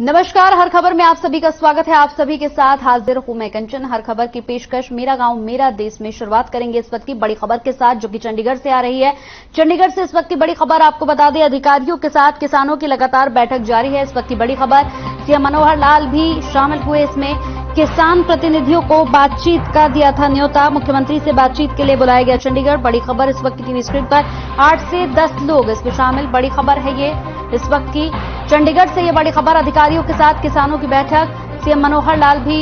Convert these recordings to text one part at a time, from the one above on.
नमस्कार, हर खबर में आप सभी का स्वागत है। आप सभी के साथ हाजिर हूं मैं कंचन। हर खबर की पेशकश मेरा गांव मेरा देश में शुरुआत करेंगे इस वक्त की बड़ी खबर के साथ, जो कि चंडीगढ़ से आ रही है। चंडीगढ़ से इस वक्त की बड़ी खबर आपको बता दें, अधिकारियों के साथ किसानों की लगातार बैठक जारी है। इस वक्त की बड़ी खबर, सीएम मनोहर लाल भी शामिल हुए इसमें। किसान प्रतिनिधियों को बातचीत का दिया था न्योता, मुख्यमंत्री से बातचीत के लिए बुलाया गया चंडीगढ़। बड़ी खबर इस वक्त की टीवी स्क्रीन पर, 8 से 10 लोग इसमें शामिल। बड़ी खबर है ये इस वक्त की चंडीगढ़ से, ये बड़ी खबर। अधिकारियों के साथ किसानों की बैठक, सीएम मनोहर लाल भी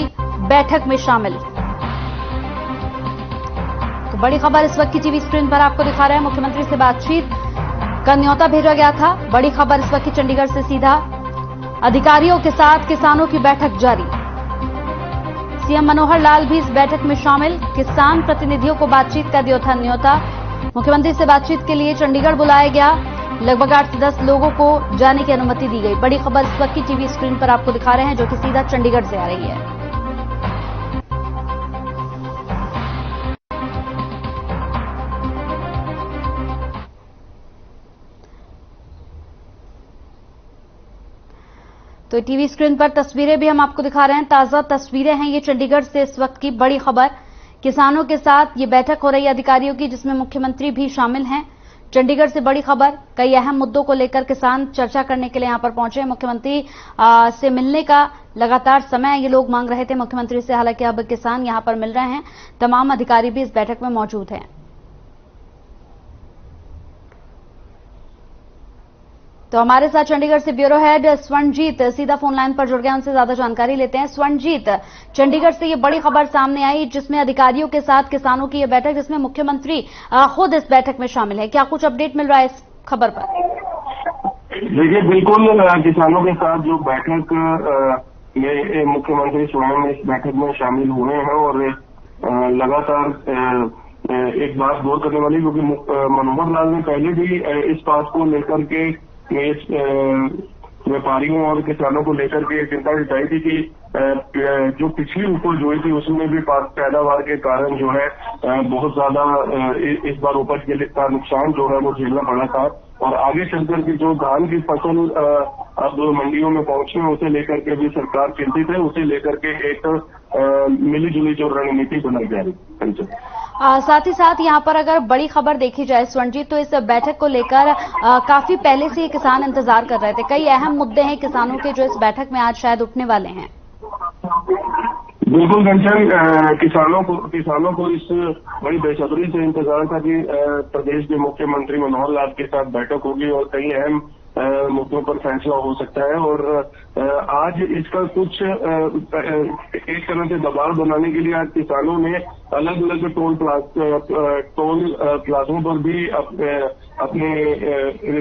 बैठक में शामिल। तो बड़ी खबर इस वक्त की टीवी स्क्रीन पर आपको दिखा रहे हैं, मुख्यमंत्री से बातचीत का न्योता भेजा गया था। बड़ी खबर इस वक्त की चंडीगढ़ से सीधा, अधिकारियों के साथ किसानों की बैठक जारी। सीएम मनोहर लाल भी इस बैठक में शामिल। किसान प्रतिनिधियों को बातचीत का दिया था न्योता, मुख्यमंत्री से बातचीत के लिए चंडीगढ़ बुलाया गया। लगभग 8 से 10 लोगों को जाने की अनुमति दी गई। बड़ी खबर इस वक्त की टीवी स्क्रीन पर आपको दिखा रहे हैं, जो कि सीधा चंडीगढ़ से आ रही है। तो टीवी स्क्रीन पर तस्वीरें भी हम आपको दिखा रहे हैं, ताजा तस्वीरें हैं ये चंडीगढ़ से इस वक्त की बड़ी खबर। किसानों के साथ ये बैठक हो रही है अधिकारियों की, जिसमें मुख्यमंत्री भी शामिल हैं। चंडीगढ़ से बड़ी खबर, कई अहम मुद्दों को लेकर किसान चर्चा करने के लिए यहां पर पहुंचे। मुख्यमंत्री से मिलने का लगातार समय ये लोग मांग रहे थे मुख्यमंत्री से, हालांकि अब किसान यहां पर मिल रहे हैं। तमाम अधिकारी भी इस बैठक में मौजूद हैं। तो हमारे साथ चंडीगढ़ से ब्यूरो हेड स्वर्णजीत सीधा फोन लाइन पर जुड़ गए, उनसे ज्यादा जानकारी लेते हैं। स्वर्णजीत, चंडीगढ़ से ये बड़ी खबर सामने आई, जिसमें अधिकारियों के साथ किसानों की ये बैठक, जिसमें मुख्यमंत्री खुद इस बैठक में शामिल है। क्या कुछ अपडेट मिल रहा है इस खबर पर? देखिए, बिल्कुल किसानों के साथ जो बैठक में मुख्यमंत्री स्वयं इस बैठक में शामिल हुए हैं और लगातार एक बात गौर करने वाली, क्योंकि मनोहर लाल ने पहले भी इस बात को लेकर के व्यापारियों और किसानों को लेकर के चिंता जताई थी कि जो पिछली उपज हुई थी उसमें भी पैदावार के कारण जो है बहुत ज्यादा इस बार उपज का नुकसान जो है वो झेलना पड़ा था। और आगे चलकर की जो धान की फसल अब मंडियों में पहुंची है, उसे लेकर के भी सरकार चिंतित है। उसे लेकर के एक मिलीजुली जो रणनीति बनाई जा रही है। साथ ही साथ यहाँ पर अगर बड़ी खबर देखी जाए स्वर्णजीत, तो इस बैठक को लेकर काफी पहले से ये किसान इंतजार कर रहे थे। कई अहम मुद्दे हैं किसानों के जो इस बैठक में आज शायद उठने वाले हैं। बिल्कुल कंचन, किसानों को इस बड़ी बेसब्री से इंतजार था कि प्रदेश के मुख्यमंत्री मनोहर लाल के साथ बैठक होगी और कई अहम मुद्दों पर फैसला हो सकता है। और आज इसका कुछ एक तरह से दबाव बनाने के लिए आज किसानों ने अलग अलग टोल प्लाजों पर भी अपने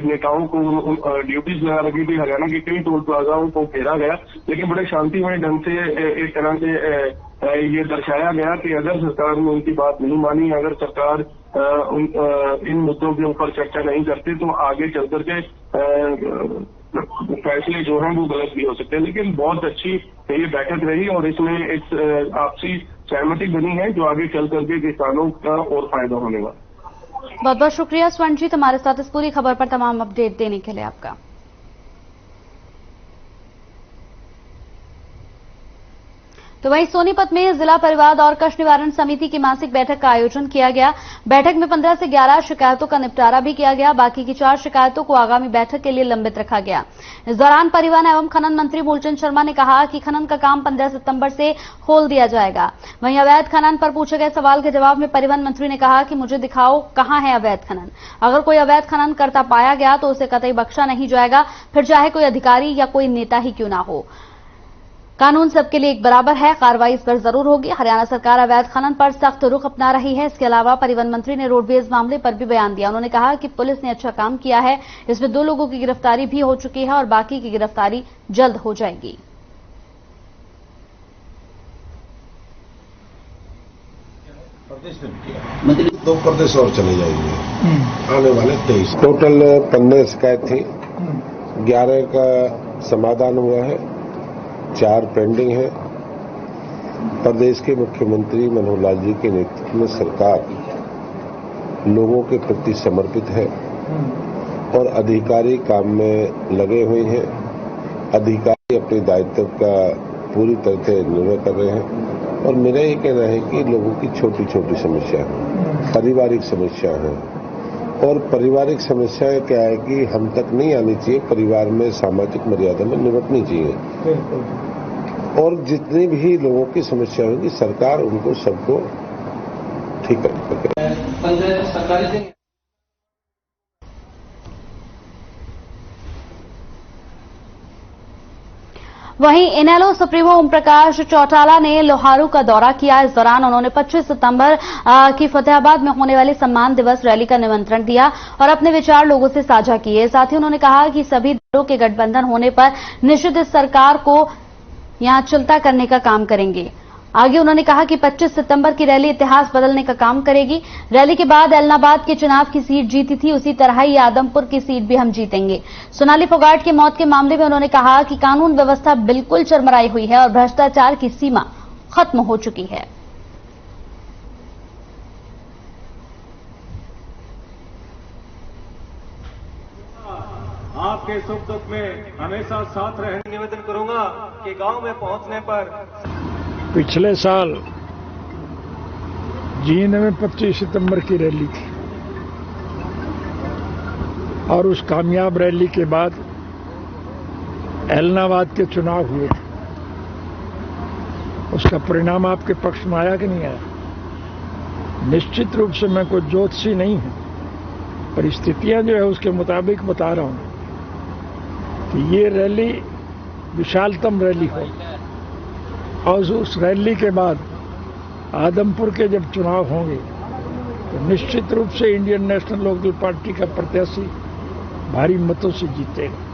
नेताओं को ड्यूटीज लगा रखी थी। हरियाणा के कई टोल प्लाजाओं को घेरा गया, लेकिन बड़े शांतिमय ढंग से एक तरह से ये दर्शाया गया कि अगर सरकार ने उनकी बात नहीं मानी, अगर सरकार इन मुद्दों के ऊपर चर्चा नहीं करती, तो आगे चल करके फैसले जो हैं वो गलत भी हो सकते हैं। लेकिन बहुत अच्छी ये बैठक रही और इसमें एक आपसी सहमति बनी है, जो आगे चल करके किसानों का और फायदा होने वाला। बहुत बहुत शुक्रिया स्वर्णजीत, हमारे साथ इस पूरी खबर पर तमाम अपडेट देने के लिए आपका। तो वहीं सोनीपत में जिला परिवाद और कष्ट निवारण समिति की मासिक बैठक का आयोजन किया गया। बैठक में 15 से 11 शिकायतों का निपटारा भी किया गया। बाकी की 4 शिकायतों को आगामी बैठक के लिए लंबित रखा गया। इस दौरान परिवहन एवं खनन मंत्री मूलचंद शर्मा ने कहा कि खनन का काम 15 सितंबर से खोल दिया जाएगा। वहीं अवैध खनन पर पूछे गए सवाल के जवाब में परिवहन मंत्री ने कहा कि मुझे दिखाओ कहां है अवैध खनन। अगर कोई अवैध खनन करता पाया गया तो उसे कतई बख्शा नहीं जाएगा, फिर चाहे कोई अधिकारी या कोई नेता ही क्यों ना हो। कानून सबके लिए एक बराबर है, कार्रवाई इस पर जरूर होगी। हरियाणा सरकार अवैध खनन पर सख्त रुख अपना रही है। इसके अलावा परिवहन मंत्री ने रोडवेज मामले पर भी बयान दिया। उन्होंने कहा कि पुलिस ने अच्छा काम किया है, इसमें 2 लोगों की गिरफ्तारी भी हो चुकी है और बाकी की गिरफ्तारी जल्द हो जाएगी। मतलब 2 प्रदेश और चले जाएंगे आने वाले 23। टोटल 15 शिकायत थी, 11 का समाधान हुआ है, 4 पेंडिंग है। प्रदेश के मुख्यमंत्री मनोहर लाल जी के नेतृत्व में सरकार लोगों के प्रति समर्पित है और अधिकारी काम में लगे हुए हैं। अधिकारी अपने दायित्व का पूरी तरह से निर्वह कर रहे हैं और मेरा ये कहना है कि लोगों की छोटी छोटी समस्या है, पारिवारिक समस्या है और पारिवारिक समस्याएं क्या है कि हम तक नहीं आनी चाहिए, परिवार में सामाजिक मर्यादा में निपटनी चाहिए और जितनी भी लोगों की समस्या होगी सरकार उनको सबको ठीक कर। वहीं इनेलो सुप्रीमो ओम प्रकाश चौटाला ने लोहारू का दौरा किया। इस दौरान उन्होंने 25 सितंबर की फतेहाबाद में होने वाली सम्मान दिवस रैली का निमंत्रण दिया और अपने विचार लोगों से साझा किए। साथ ही उन्होंने कहा कि सभी दलों के गठबंधन होने पर निश्चित इस सरकार को यहां चलता करने का काम करेंगे। आगे उन्होंने कहा कि 25 सितंबर की रैली इतिहास बदलने का काम करेगी। रैली के बाद एलनाबाद के चुनाव की सीट जीती थी, उसी तरह ही आदमपुर की सीट भी हम जीतेंगे। सोनाली फोगाट की मौत के मामले में उन्होंने कहा कि कानून व्यवस्था बिल्कुल चरमराई हुई है और भ्रष्टाचार की सीमा खत्म हो चुकी है। आपके सुख दुख में हमेशा साथ रहने निवेदन करूंगा कि गांव में पहुंचने पर पिछले साल जींद में 25 सितंबर की रैली थी और उस कामयाब रैली के बाद एलनाबाद के चुनाव हुए थे। उसका परिणाम आपके पक्ष में आया कि नहीं आया? निश्चित रूप से मैं कोई ज्योतिषी नहीं हूं, परिस्थितियां जो है उसके मुताबिक बता रहा हूं कि ये रैली विशालतम रैली हो और उस रैली के बाद आदमपुर के जब चुनाव होंगे तो निश्चित रूप से इंडियन नेशनल लोकदल पार्टी का प्रत्याशी भारी मतों से जीतेगा।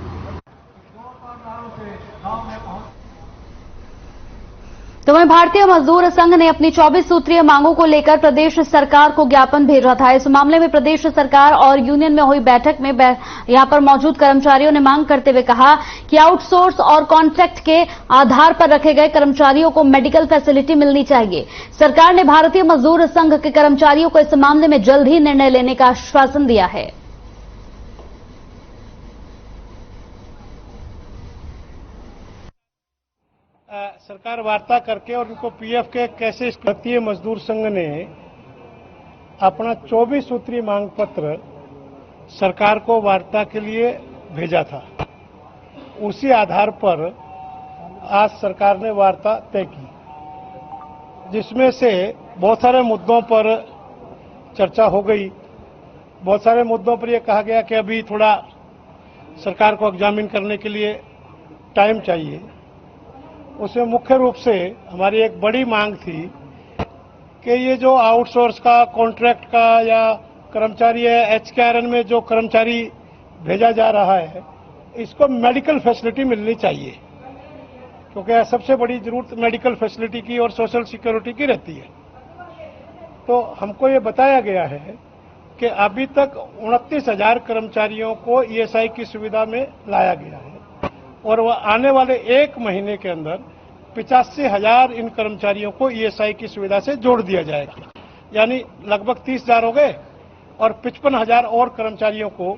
तो वहीं भारतीय मजदूर संघ ने अपनी 24 सूत्रीय मांगों को लेकर प्रदेश सरकार को ज्ञापन भेजा था। इस मामले में प्रदेश सरकार और यूनियन में हुई बैठक में यहां पर मौजूद कर्मचारियों ने मांग करते हुए कहा कि आउटसोर्स और कॉन्ट्रैक्ट के आधार पर रखे गए कर्मचारियों को मेडिकल फैसिलिटी मिलनी चाहिए। सरकार ने भारतीय मजदूर संघ के कर्मचारियों को इस मामले में जल्द ही निर्णय लेने का आश्वासन दिया है। सरकार वार्ता करके और उनको पीएफ के कैसे भारतीय मजदूर संघ ने अपना 24 सूत्रीय मांग पत्र सरकार को वार्ता के लिए भेजा था। उसी आधार पर आज सरकार ने वार्ता तय की, जिसमें से बहुत सारे मुद्दों पर चर्चा हो गई। बहुत सारे मुद्दों पर यह कहा गया कि अभी थोड़ा सरकार को एग्जामिन करने के लिए टाइम चाहिए। उसमें मुख्य रूप से हमारी एक बड़ी मांग थी कि ये जो आउटसोर्स का, कॉन्ट्रैक्ट का या कर्मचारी है, एचकेआरएन में जो कर्मचारी भेजा जा रहा है, इसको मेडिकल फैसिलिटी मिलनी चाहिए, क्योंकि सबसे बड़ी जरूरत मेडिकल फैसिलिटी की और सोशल सिक्योरिटी की रहती है। तो हमको ये बताया गया है कि अभी तक 29,000 कर्मचारियों को ईएसआई की सुविधा में लाया गया है और वह आने वाले एक महीने के अंदर 85,000 इन कर्मचारियों को ईएसआई की सुविधा से जोड़ दिया जाएगा। यानी लगभग 30,000 हो गए और 55,000 और कर्मचारियों को।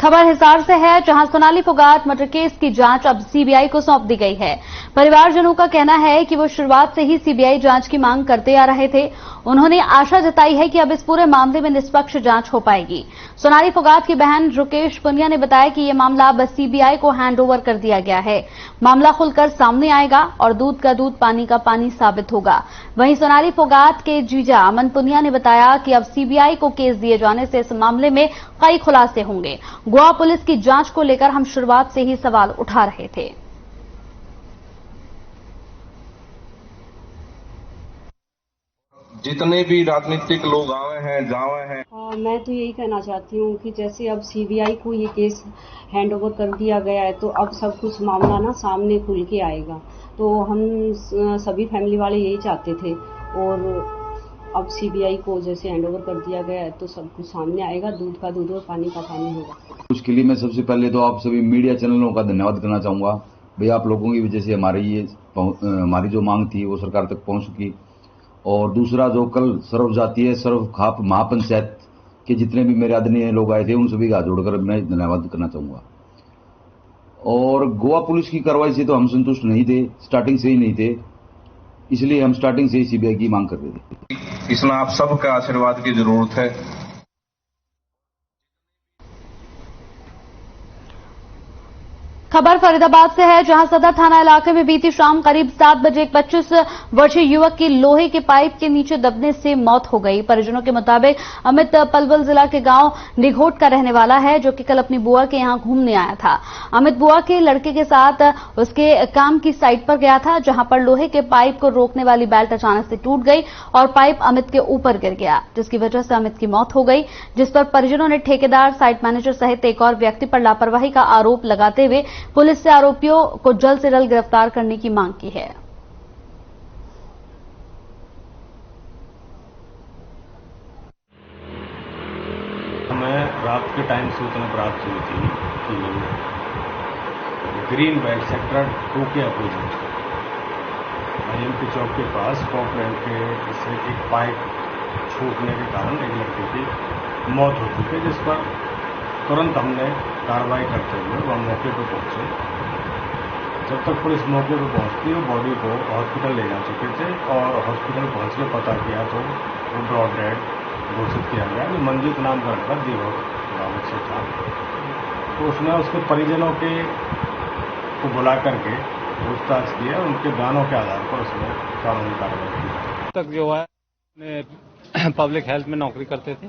खबर हिसार से है, जहां सोनाली फोगाट मर्डर केस की जांच अब सीबीआई को सौंप दी गई है। परिवारजनों का कहना है कि वो शुरुआत से ही सीबीआई जांच की मांग करते आ रहे थे। उन्होंने आशा जताई है कि अब इस पूरे मामले में निष्पक्ष जांच हो पाएगी। सोनाली फोगाट की बहन रुकेश पुनिया ने बताया कि यह मामला अब सीबीआई को हैंडओवर कर दिया गया है। मामला खुलकर सामने आएगा और दूध का दूध, पानी का पानी साबित होगा। वहीं सोनाली फोगाट के जीजा अमन पुनिया ने बताया कि अब सीबीआई को केस दिए जाने से इस मामले में कई खुलासे होंगे। गोवा पुलिस की जांच को लेकर हम शुरुआत से ही सवाल उठा रहे थे। जितने भी राजनीतिक लोग आए हैं, जावे हैं, मैं तो यही कहना चाहती हूँ कि जैसे अब सीबीआई को ये केस हैंडओवर कर दिया गया है, तो अब सब कुछ मामला ना सामने खुल के आएगा। तो हम सभी फैमिली वाले यही चाहते थे और अब सीबीआई को जैसे हैंडओवर कर दिया गया है तो सब कुछ सामने आएगा। दूध का दूध और पानी का पानी होगा। उसके लिए मैं सबसे पहले तो आप सभी मीडिया चैनलों का धन्यवाद करना चाहूंगा। भाई, आप लोगों की वजह से हमारी जो मांग थी वो सरकार तक पहुंच चुकी। और दूसरा, जो कल सर्वजातीय सर्वखाप महापंचायत कि जितने भी मेरे आदरणीय लोग आए थे उन सभी का हाथ जोड़कर मैं धन्यवाद करना चाहूंगा। और गोवा पुलिस की कार्रवाई से तो हम संतुष्ट नहीं थे, स्टार्टिंग से ही नहीं थे, इसलिए हम स्टार्टिंग से ही सीबीआई की मांग कर रहे थे। इसमें आप सबका आशीर्वाद की जरूरत है। खबर फरीदाबाद से है, जहां सदर थाना इलाके में बीती शाम करीब 7 बजे एक 25 वर्षीय युवक की लोहे के पाइप के नीचे दबने से मौत हो गई। परिजनों के मुताबिक अमित पलवल जिला के गांव निघोट का रहने वाला है, जो कि कल अपनी बुआ के यहां घूमने आया था। अमित बुआ के लड़के के साथ उसके काम की साइट पर गया था, जहां पर लोहे के पाइप को रोकने वाली बेल्ट अचानक से टूट गई और पाइप अमित के ऊपर गिर गया, जिसकी वजह से अमित की मौत हो गई। जिस पर परिजनों ने ठेकेदार, साइट मैनेजर सहित एक और व्यक्ति पर लापरवाही का आरोप लगाते हुए पुलिस से आरोपियों को जल्द से जल्द गिरफ्तार करने की मांग की है। हमें रात के टाइम सूचना प्राप्त हुई थी कि ग्रीन बेल्ट सेक्टर 2 के अपोजिट IMP चौक के पास पॉपलैंड के से एक पाइप छूटने के कारण एक लड़के की मौत हो चुकी है, जिस पर तुरंत हमने कार्रवाई करते हुए वह मौके पर पहुंचे। जब तक पुलिस मौके पर पहुंचती वो बॉडी को हॉस्पिटल ले जा चुके थे और हॉस्पिटल पहुंच के पता किया तो वो ब्रॉड डेड घोषित किया गया। जो मंजीत नाम का लड़का दीपक रावत से था, तो उसने उसके परिजनों के को बुला करके पूछताछ किया। उनके बयानों के आधार पर उसने कानूनी कार्रवाई की। तक जो है पब्लिक हेल्थ में नौकरी करते थे,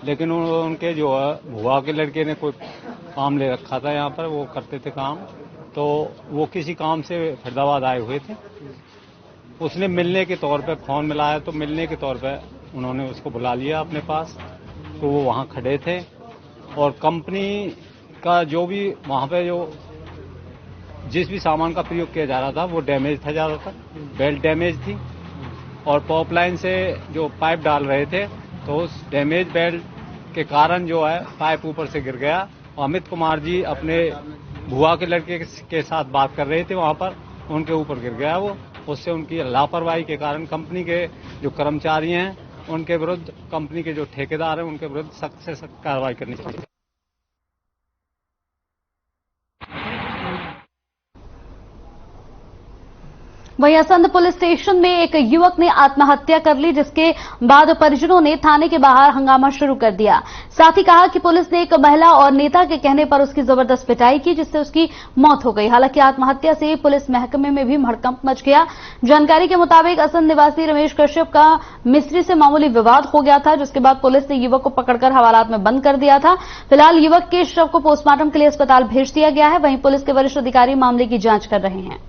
लेकिन उनके जो है बुआ के लड़के ने कोई काम ले रखा था यहाँ पर, वो करते थे काम, तो वो किसी काम से फरीदाबाद आए हुए थे। उसने मिलने के तौर पे फोन मिलाया, तो मिलने के तौर पे उन्होंने उसको बुला लिया अपने पास, तो वो वहाँ खड़े थे और कंपनी का जो भी वहाँ पे जो जिस भी सामान का प्रयोग किया जा रहा था वो डैमेज था, ज़्यादातर बेल्ट डैमेज थी और पॉप लाइन से जो पाइप डाल रहे थे तो उस डैमेज बेल्ट के कारण जो है पाइप ऊपर से गिर गया। अमित कुमार जी अपने बुआ के लड़के के साथ बात कर रहे थे, वहां पर उनके ऊपर गिर गया वो। उससे उनकी लापरवाही के कारण कंपनी के जो कर्मचारी हैं उनके विरुद्ध, कंपनी के जो ठेकेदार हैं उनके विरुद्ध सख्त से सख्त कार्रवाई करनी चाहिए। वहीं असंध पुलिस स्टेशन में एक युवक ने आत्महत्या कर ली, जिसके बाद परिजनों ने थाने के बाहर हंगामा शुरू कर दिया। साथ ही कहा कि पुलिस ने एक महिला और नेता के कहने पर उसकी जबरदस्त पिटाई की, जिससे उसकी मौत हो गई। हालांकि आत्महत्या से पुलिस महकमे में भी हड़कंप मच गया। जानकारी के मुताबिक असंध निवासी रमेश कश्यप का मिस्त्री से मामूली विवाद हो गया था, जिसके बाद पुलिस ने युवक को पकड़कर हवालात में बंद कर दिया था। फिलहाल युवक के शव को पोस्टमार्टम के लिए अस्पताल भेज दिया गया है। वहीं पुलिस के वरिष्ठ अधिकारी मामले की जांच कर रहे हैं।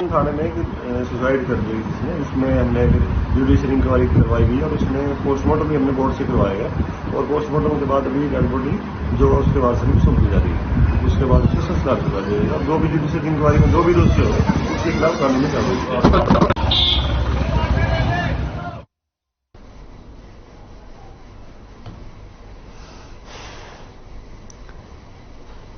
थाने में एक सुसाइड कर दी जिसने, उसमें हमने जुडिशियल इंक्वायरी करवाई गई और उसमें पोस्टमार्टम भी हमने कोर्ट से करवाया गया और पोस्टमार्टम के बाद अभी डेड बॉडी जो उसके बाद से सौंप दी जा रही है। उसके बाद उसे संस्कार कर दिया जाएगा। जो भी जुडिशियल इंक्वायरी में जो भी दोषी हो उसके खिलाफ कानूनी कार्रवाई।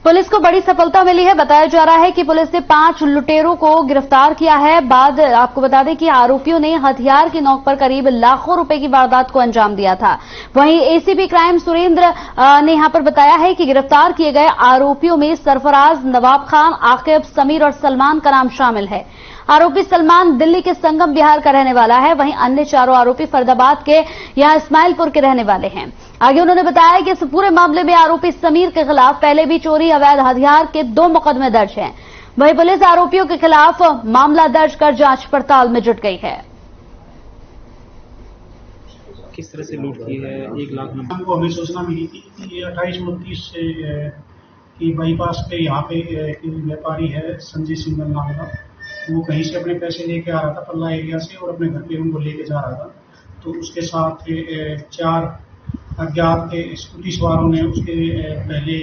पुलिस को बड़ी सफलता मिली है। बताया जा रहा है कि पुलिस ने 5 लुटेरों को गिरफ्तार किया है। बाद आपको बता दें कि आरोपियों ने हथियार की नोक पर करीब लाखों रुपए की वारदात को अंजाम दिया था। वहीं एसीपी क्राइम सुरेंद्र ने यहां पर बताया है कि गिरफ्तार किए गए आरोपियों में सरफराज, नवाब खान, आकिब, समीर और सलमान का नाम शामिल है। आरोपी सलमान दिल्ली के संगम बिहार का रहने वाला है। वहीं अन्य चारों आरोपी फरीदाबाद के यहां इस्माइलपुर के रहने वाले हैं। आगे उन्होंने बताया कि इस पूरे मामले में आरोपी समीर के खिलाफ पहले भी चोरी, अवैध हथियार के 2 मुकदमे दर्ज हैं। वहीं पुलिस आरोपियों के खिलाफ मामला दर्ज कर जांच पड़ताल में जुट गई है। किस तरह से लूट की है? 1 लाख हमको हमें सूचना मिली थी कि 28-29 से कि बाईपास पे यहाँ पे व्यापारी है संजय सिंगल नाम का, वो कहीं से अपने पैसे लेके आ रहा था पल्ला एरिया से और अपने घर पे उनको लेके जा रहा था। तो उसके साथ 4 अज्ञात स्कूटी सवारों ने उसके पहले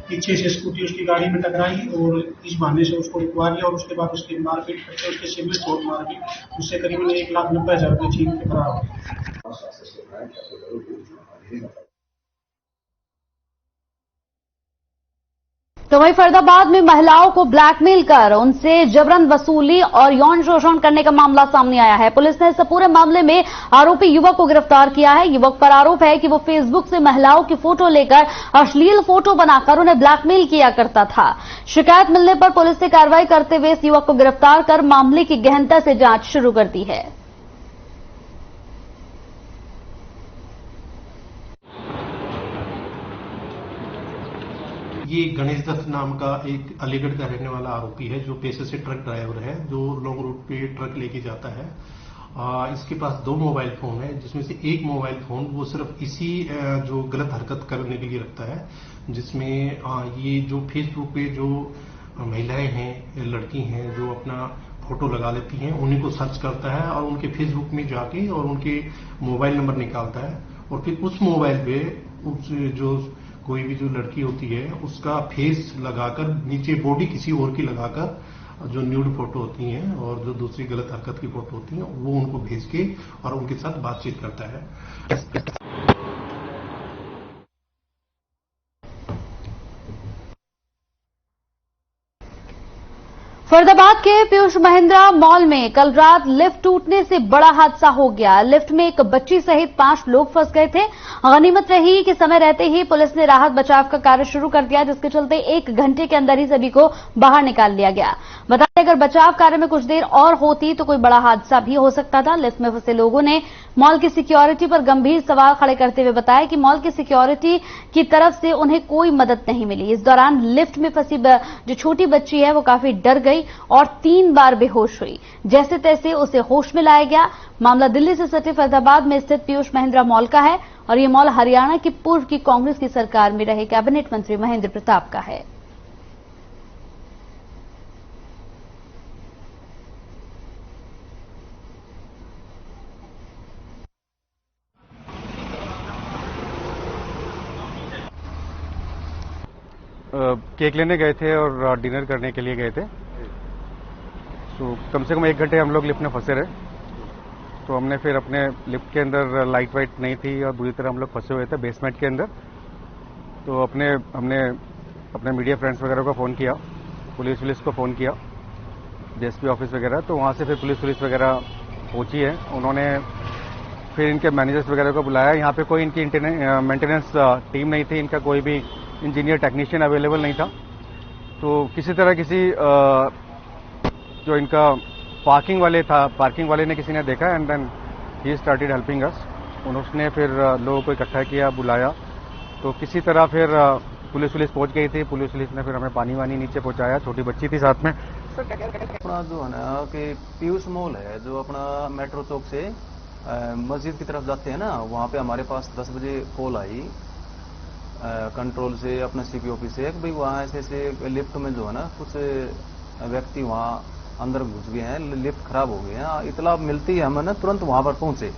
पीछे से स्कूटी उसकी गाड़ी में टकराई और इस बहाने से उसको रुकवा लिया और उसके बाद उसकी मारपीट करके उसके सिर में चोट मार दी। उससे करीबन 1,90,000 रुपये छीन के फरार हो गए। तो वहीं फरीदाबाद में महिलाओं को ब्लैकमेल कर उनसे जबरन वसूली और यौन शोषण करने का मामला सामने आया है। पुलिस ने इस पूरे मामले में आरोपी युवक को गिरफ्तार किया है। युवक पर आरोप है कि वो फेसबुक से महिलाओं की फोटो लेकर अश्लील फोटो बनाकर उन्हें ब्लैकमेल किया करता था। शिकायत मिलने पर पुलिस ने कार्रवाई करते हुए इस युवक को गिरफ्तार कर मामले की गहनता से जांच शुरू कर दी है। ये गणेश दत्त नाम का एक अलीगढ़ का रहने वाला आरोपी है, जो पेशे से ट्रक ड्राइवर है, जो लॉन्ग रूट पे ट्रक लेके जाता है। इसके पास 2 मोबाइल फोन है, जिसमें से एक मोबाइल फोन वो सिर्फ इसी जो गलत हरकत करने के लिए रखता है, जिसमें ये जो फेसबुक पे जो महिलाएं हैं, लड़की हैं, जो अपना फोटो लगा लेती हैं, उन्हीं को सर्च करता है और उनके फेसबुक में जाके और उनके मोबाइल नंबर निकालता है और फिर उस मोबाइल पे उस जो कोई भी जो लड़की होती है उसका फेस लगाकर नीचे बॉडी किसी और की लगाकर जो न्यूड फोटो होती हैं और जो दूसरी गलत हरकत की फोटो होती हैं वो उनको भेज के और उनके साथ बातचीत करता है। फरीदाबाद के पीयूष महिंद्रा मॉल में कल रात लिफ्ट टूटने से बड़ा हादसा हो गया। लिफ्ट में एक बच्ची सहित 5 लोग फंस गए थे। गनीमत रही कि समय रहते ही पुलिस ने राहत बचाव का कार्य शुरू कर दिया, जिसके चलते 1 घंटे के अंदर ही सभी को बाहर निकाल लिया गया। बता दें, अगर बचाव कार्य में कुछ देर और होती तो कोई बड़ा हादसा भी हो सकता था। लिफ्ट में फंसे लोगों ने मॉल की सिक्योरिटी पर गंभीर सवाल खड़े करते हुए बताया कि मॉल की सिक्योरिटी की तरफ से उन्हें कोई मदद नहीं मिली। इस दौरान लिफ्ट में फंसी जो छोटी बच्ची है वो काफी डर गई और 3 बार बेहोश हुई। जैसे तैसे उसे होश में लाया गया। मामला दिल्ली से सटे फरीदाबाद में स्थित पीयूष महिंद्रा मॉल का है और ये मॉल हरियाणा की पूर्व की कांग्रेस की सरकार में रहे कैबिनेट मंत्री महेंद्र प्रताप का है। केक लेने गए थे और डिनर करने के लिए गए थे, तो कम से कम 1 घंटे हम लोग लिफ्ट में फंसे रहे। तो हमने फिर अपने लिफ्ट के अंदर लाइट वाइट नहीं थी और बुरी तरह हम लोग फंसे हुए थे बेसमेंट के अंदर। तो हमने अपने मीडिया फ्रेंड्स वगैरह को फ़ोन किया, पुलिस को फ़ोन किया, डीएसपी ऑफिस वगैरह। तो वहाँ से फिर पुलिस वगैरह पहुँची है। उन्होंने फिर इनके मैनेजर्स वगैरह को बुलाया। यहाँ पे कोई इनकी मेंटेनेंस टीम नहीं थी, इनका कोई भी इंजीनियर टेक्नीशियन अवेलेबल नहीं था। तो किसी तरह जो इनका पार्किंग वाले ने किसी ने देखा and then he started helping us. उन्होंने फिर लोगों को इकट्ठा किया, बुलाया। तो किसी तरह फिर पुलिस पहुंच गई थी। पुलिस ने फिर हमें पानी वानी नीचे पहुंचाया, छोटी बच्ची थी साथ में। अपना जो है ना कि पीयूष मॉल है, जो अपना मेट्रो चौक से मस्जिद की तरफ जाते हैं ना, वहाँ पे हमारे पास 10 बजे कॉल आई कंट्रोल से, अपना सीपी ऑफिस से, कि भाई वहाँ ऐसे लिफ्ट में जो है ना कुछ व्यक्ति वहाँ अंदर घुस गए हैं, लिफ्ट खराब हो गए हैं। इतला मिलती है, हम ना तुरंत वहाँ पर पहुंचे।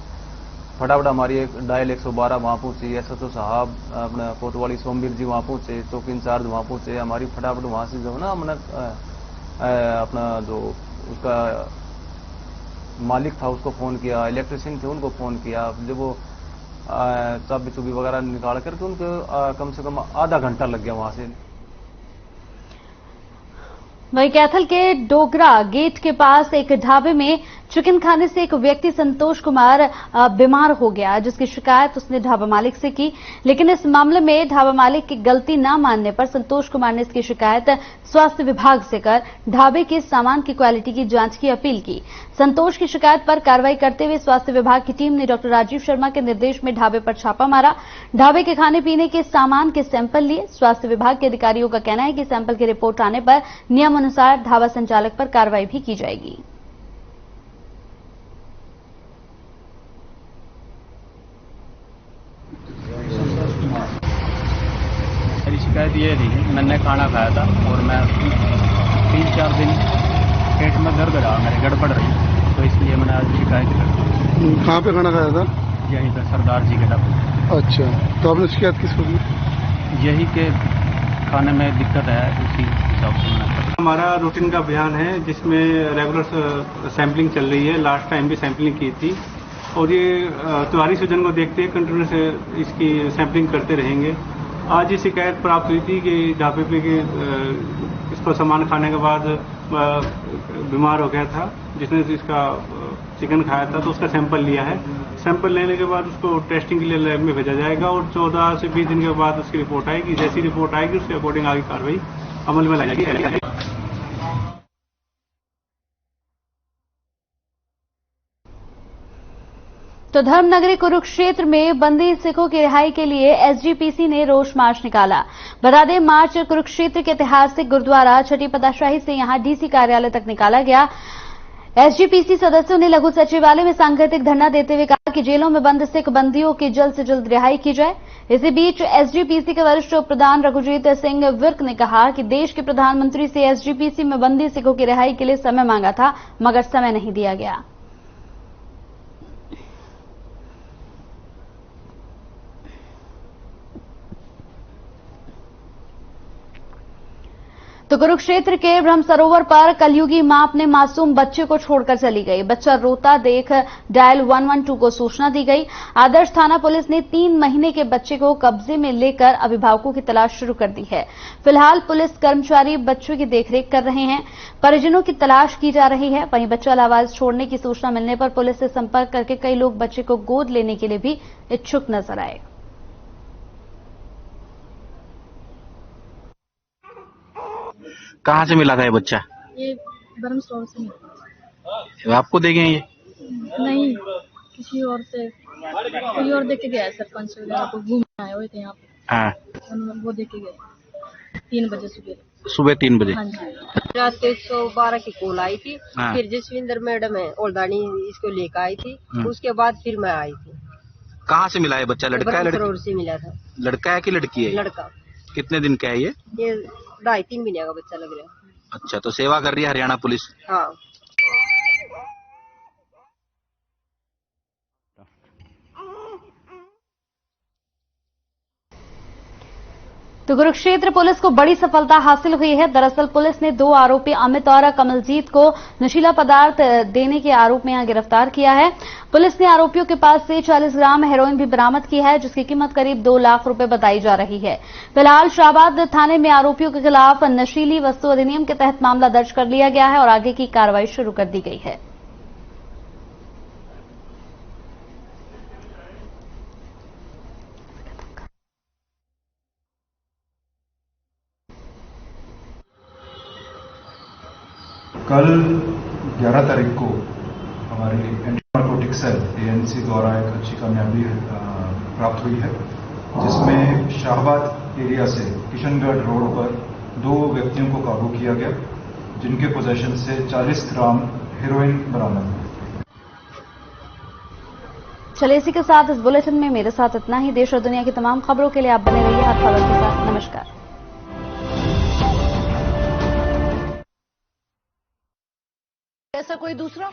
फटाफट हमारी डायल 112 वहाँ पहुंची, एसएचओ साहब अपना कोतवाली सोमवीर जी वहाँ पहुंचे, चौकी इंचार्ज वहाँ पहुंचे। हमारी फटाफट वहाँ से जो है ना हमने अपना जो उसका मालिक था उसको फोन किया, इलेक्ट्रिशियन थे उनको फोन किया। जब वो चाबी चुबी वगैरह निकाल करके उनको कम से कम आधा घंटा लग गया वहां से। वहीं कैथल के डोगरा गेट के पास एक ढाबे में चिकन खाने से एक व्यक्ति संतोष कुमार बीमार हो गया, जिसकी शिकायत उसने ढाबा मालिक से की। लेकिन इस मामले में ढाबा मालिक की गलती न मानने पर संतोष कुमार ने इसकी शिकायत स्वास्थ्य विभाग से कर ढाबे के सामान की क्वालिटी की जांच की अपील की। संतोष की शिकायत पर कार्रवाई करते हुए स्वास्थ्य विभाग की टीम ने डॉक्टर राजीव शर्मा के निर्देश में ढाबे पर छापा मारा। ढाबे के खाने पीने के सामान के सैंपल लिए। स्वास्थ्य विभाग के अधिकारियों का कहना है कि सैंपल की रिपोर्ट आने पर नियमानुसार ढाबा संचालक पर कार्रवाई भी की जाएगी। मेरी शिकायत ये थी, मैंने खाना खाया था और मैं 3-4 दिन पेट में दर्द रहा, मेरे गड़बड़ रही, तो इसलिए मैंने आज शिकायत की। कहाँ पे खाना खाया था? यहीं पे सरदार जी के ढाबे। अच्छा, तो आपने शिकायत किसको की? यही के खाने में दिक्कत है, उसी हिसाब से मैंने। हमारा रूटीन का अभियान है जिसमें रेगुलर सैंपलिंग चल रही है। लास्ट टाइम भी सैंपलिंग की थी और ये त्योहारी सीजन को देखते कंटिन्यू से इसकी सैंपलिंग करते रहेंगे आज ये शिकायत प्राप्त हुई थी कि ढाबे पे के इसको सामान खाने के बाद बीमार हो गया था, जिसने इसका चिकन खाया था, तो उसका सैंपल लिया है। सैंपल लेने के बाद उसको टेस्टिंग के लिए लैब में भेजा जाएगा और 14 से 20 दिन के बाद उसकी रिपोर्ट आएगी। जैसी रिपोर्ट आएगी उसके अकॉर्डिंग आगे कार्रवाई अमल में लाई जाएगी। तो धर्मनगरी कुरुक्षेत्र में बंदी सिखों की रिहाई के लिए एसजीपीसी ने रोष मार्च निकाला। बता दें, मार्च कुरुक्षेत्र के ऐतिहासिक गुरुद्वारा छठी पातशाही से यहां डीसी कार्यालय तक निकाला गया। एसजीपीसी सदस्यों ने लघु सचिवालय में सांकेतिक धरना देते हुए कहा कि जेलों में बंद सिख बंदियों की जल्द से जल्द रिहाई की जाए। इसी बीच एसजीपीसी के वरिष्ठ उप प्रधान रघुजीत सिंह विर्क ने कहा कि देश के प्रधानमंत्री से एसजीपीसी में बंदी सिखों की रिहाई के लिए समय मांगा था, मगर समय नहीं दिया गया। तो कुरुक्षेत्र के ब्रह्म सरोवर पर कलयुगी मां अपने मासूम बच्चे को छोड़कर चली गई। बच्चा रोता देख डायल 112 को सूचना दी गई। आदर्श थाना पुलिस ने 3 महीने के बच्चे को कब्जे में लेकर अभिभावकों की तलाश शुरू कर दी है। फिलहाल पुलिस कर्मचारी बच्चों की देखरेख कर रहे हैं। परिजनों की तलाश की जा रही है। वहीं बच्चा लावारिस छोड़ने की सूचना मिलने पर पुलिस से संपर्क करके कई लोग बच्चे को गोद लेने के लिए भी इच्छुक नजर आए। कहाँ से मिला था ये बच्चा? ये ब्रह्म सरोवर से मिला। आपको देखे ये? नहीं, किसी और से, कोई और देख के गया है। सरपंच वगैरह को घूमने आए हुए थे यहाँ पे। हाँ, वो देख के गए 3 बजे सुबह 3 बजे। हाँ जी। रात को 112 की कॉल आई थी। हाँ। फिर जसविंदर मैडम है ओल्डानी इसको लेकर आई थी। उसके बाद फिर मैं आई थी। कहाँ से मिला है बच्चा? लड़का है लड़की? से मिला था। लड़का है कि लड़की है? लड़का। कितने दिन का है ये? 2.5-3 महीने का बच्चा लग रहा है। अच्छा, तो सेवा कर रही है हरियाणा पुलिस? हाँ। तो कुरुक्षेत्र पुलिस को बड़ी सफलता हासिल हुई है। दरअसल पुलिस ने 2 आरोपी अमित और कमलजीत को नशीला पदार्थ देने के आरोप में यहां गिरफ्तार किया है। पुलिस ने आरोपियों के पास से 40 ग्राम हेरोइन भी बरामद की है, जिसकी कीमत करीब 2 लाख रुपए बताई जा रही है। फिलहाल शाहबाद थाने में आरोपियों के खिलाफ नशीली वस्तु अधिनियम के तहत मामला दर्ज कर लिया गया है और आगे की कार्रवाई शुरू कर दी गई है। कल 11 तारीख को हमारी एंटी नारकोटिक सेल एएनसी द्वारा एक अच्छी कामयाबी प्राप्त हुई है, जिसमें शाहबाद एरिया से किशनगढ़ रोड पर 2 व्यक्तियों को काबू किया गया, जिनके पोजेशन से 40 ग्राम हेरोइन बरामद हुई। चलिए, इसी के साथ इस बुलेटिन में मेरे साथ इतना ही। देश और दुनिया की तमाम खबरों के लिए आप बने रहिए हर खबर के साथ। नमस्कार। ऐसा कोई दूसरा